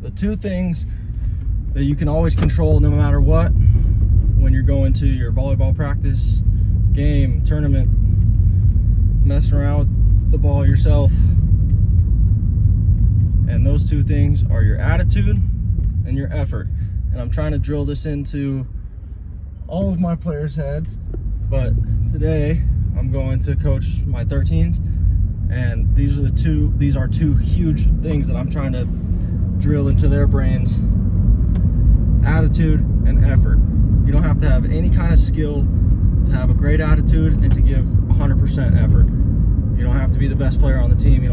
the two things that you can always control no matter what when you're going to your volleyball practice, game, tournament, messing around with the ball yourself. And those two things are your attitude and your effort. And I'm trying to drill this into all of my players' heads, but today I'm going to coach my 13's, and these are two huge things that I'm trying to drill into their brains: attitude and effort. You don't have to have any kind of skill to have a great attitude and to give 100% effort. You don't have to be the best player on the team.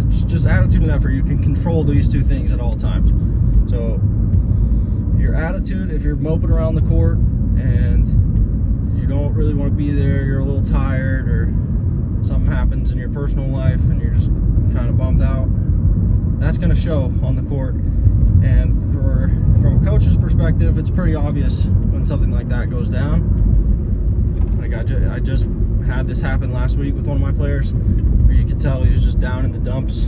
It's just attitude and effort. You can control these two things at all times. So your attitude, if you're moping around the court and you don't really want to be there, you're a little tired, or something happens in your personal life and you're just kind of bummed out, that's going to show on the court. And from a coach's perspective, it's pretty obvious when something like that goes down. Like I just had this happen last week with one of my players, where you could tell he was just down in the dumps,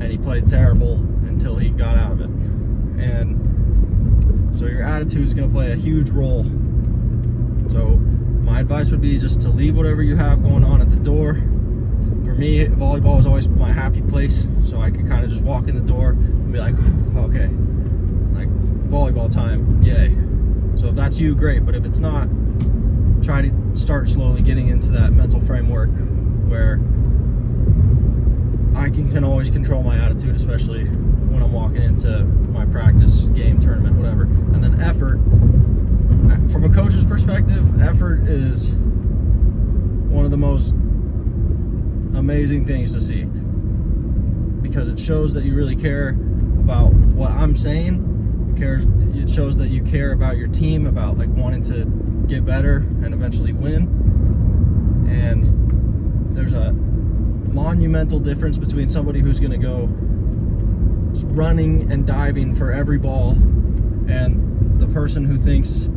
and he played terrible until he got out of it. And so your attitude is going to play a huge role. So my advice would be just to leave whatever you have going on at the door. For me, volleyball is always my happy place, so I could kind of just walk in the door and be like, okay, like volleyball time, yay. So if that's you, great. But if it's not, try to start slowly getting into that mental framework where I can always control my attitude, especially when I'm walking into my practice, game, tournament, whatever. And then effort, from a coach's perspective, effort is one of the most amazing things to see, because it shows that you really care about what I'm saying. It shows that you care about your team, about like wanting to get better and eventually win. And there's a monumental difference between somebody who's going to go running and diving for every ball and the person who thinks,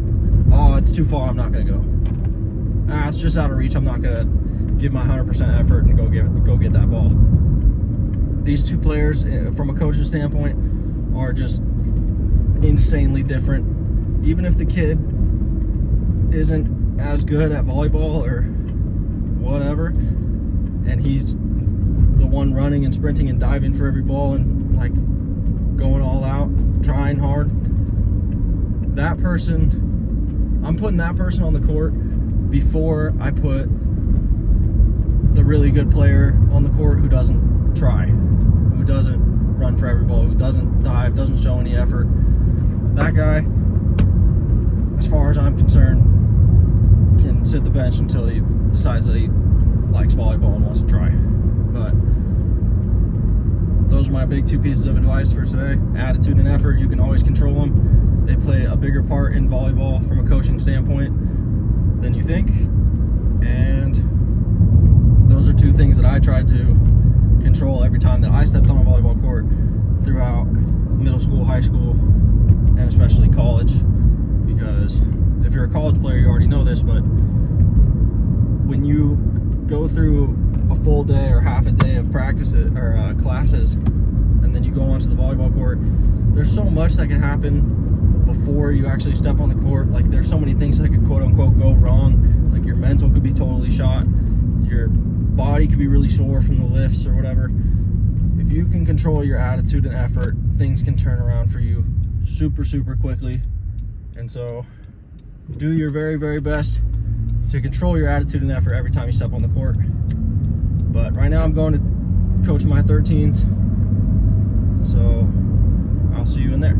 oh, it's too far, I'm not going to go. It's just out of reach, I'm not going to give my 100% effort and go get that ball. These two players, from a coach's standpoint, are just insanely different. Even if the kid isn't as good at volleyball or whatever, and he's the one running and sprinting and diving for every ball and like going all out, trying hard, that person, I'm putting that person on the court before I put the really good player on the court who doesn't try, who doesn't run for every ball, who doesn't dive, doesn't show any effort. That guy, as far as I'm concerned, can sit the bench until he decides that he likes volleyball and wants to try. But those are my big two pieces of advice for today. Attitude and effort, you can always control them. They play a bigger part in volleyball from a coaching standpoint than you think. And those are two things that I tried to control every time that I stepped on a volleyball court throughout middle school, high school, and especially college. Because if you're a college player, you already know this, but when you go through a full day or half a day of practice or classes, and then you go onto the volleyball court, there's so much that can happen before you actually step on the court. Like, there's so many things that could quote unquote go wrong. Like, your mental could be totally shot, your body could be really sore from the lifts or whatever. If you can control your attitude and effort, things can turn around for you super quickly. And so do your very, very best to control your attitude and effort every time you step on the court. But right now I'm going to coach my 13's, so I'll see you in there.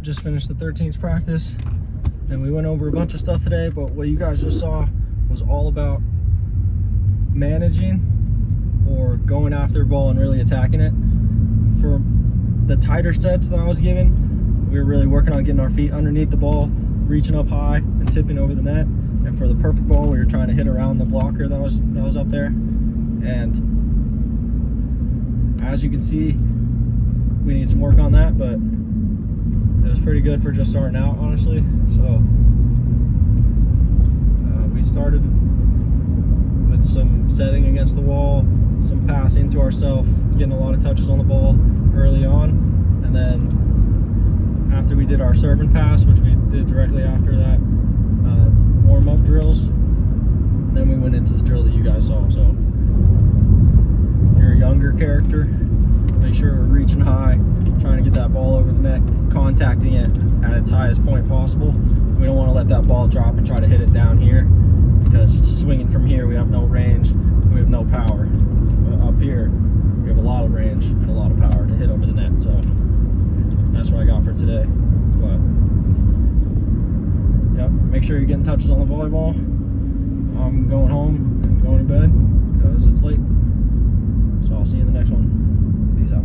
just finished the 13's practice, and we went over a bunch of stuff today, but what you guys just saw was all about managing or going after a ball and really attacking it. For the tighter sets that I was given, we were really working on getting our feet underneath the ball, reaching up high and tipping over the net. And for the perfect ball, we were trying to hit around the blocker that was up there. And as you can see, we need some work on that, but it was pretty good for just starting out, honestly. So we started with some setting against the wall, some passing to ourselves, getting a lot of touches on the ball early on, and then after we did our serve and pass, which we did directly after that, warm-up drills, then we went into the drill that you guys saw. So if you're a younger character, make sure we're reaching high, trying to get that ball over the net, contacting it at its highest point possible. We don't want to let that ball drop and try to hit it down here, because swinging from here we have no range, we have no power. But up here we have a lot of range and a lot of power to hit over the net. So that's what I got for today. But yep, make sure you're getting touches on the volleyball. I'm going home and going to bed because it's late. So I'll see you in the next one. Peace out.